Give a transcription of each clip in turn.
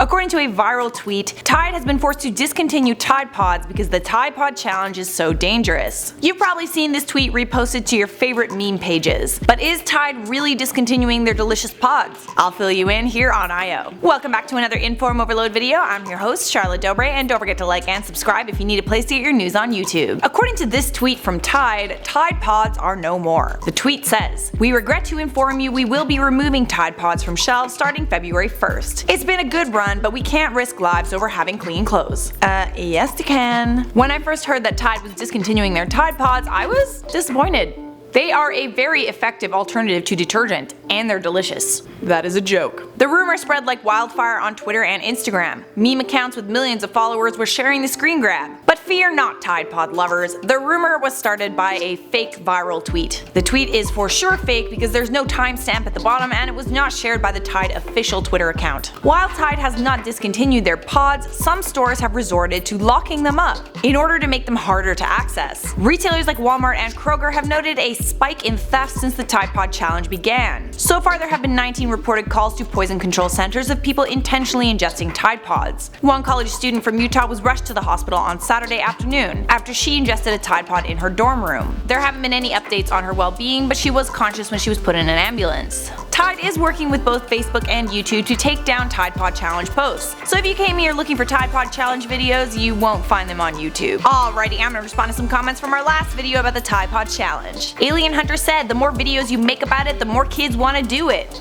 According to a viral tweet, Tide has been forced to discontinue Tide Pods because the Tide Pod Challenge is so dangerous. You've probably seen this tweet reposted to your favorite meme pages. But is Tide really discontinuing their delicious pods? I'll fill you in here on IO. Welcome back to another InformOverload video. I'm your host, Charlotte Dobre, and don't forget to like and subscribe if you need a place to get your news on YouTube. According to this tweet from Tide, Tide Pods are no more. The tweet says, "We regret to inform you we will be removing Tide Pods from shelves starting February 1st. It's been a good run, but we can't risk lives over having clean clothes." Yes you can. When I first heard that Tide was discontinuing their Tide Pods, I was disappointed. They are a very effective alternative to detergent, and they're delicious. That is a joke. The rumor spread like wildfire on Twitter and Instagram. Meme accounts with millions of followers were sharing the screen grab. But fear not, Tide Pod lovers. The rumor was started by a fake viral tweet. The tweet is for sure fake because there's no timestamp at the bottom and it was not shared by the Tide official Twitter account. While Tide has not discontinued their pods, some stores have resorted to locking them up in order to make them harder to access. Retailers like Walmart and Kroger have noted a spike in theft since the Tide Pod Challenge began. So far there have been 19 reported calls to poison control centers of people intentionally ingesting Tide Pods. One college student from Utah was rushed to the hospital on Saturday afternoon after she ingested a Tide Pod in her dorm room. There haven't been any updates on her well-being, but she was conscious when she was put in an ambulance. Tide is working with both Facebook and YouTube to take down Tide Pod Challenge posts. So if you came here looking for Tide Pod Challenge videos, you won't find them on YouTube. Alrighty, I'm gonna respond to some comments from our last video about the Tide Pod Challenge. Alien Hunter said, "The more videos you make about it, the more kids want to do it."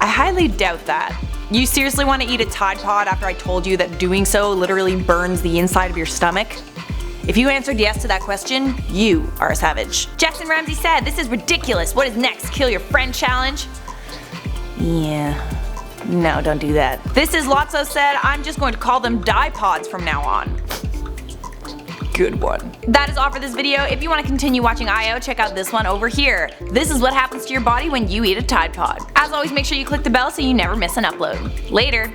I highly doubt that. You seriously want to eat a Tide Pod after I told you that doing so literally burns the inside of your stomach? If you answered yes to that question, you are a savage. Jackson Ramsey said, "This is ridiculous. What is next? Kill your friend challenge?" Yeah. No, don't do that. This is Lotso said, "I'm just going to call them Die Pods from now on." Good one. That is all for this video. If you want to continue watching IO, check out this one over here. This is what happens to your body when you eat a Tide Pod. As always, make sure you click the bell so you never miss an upload. Later.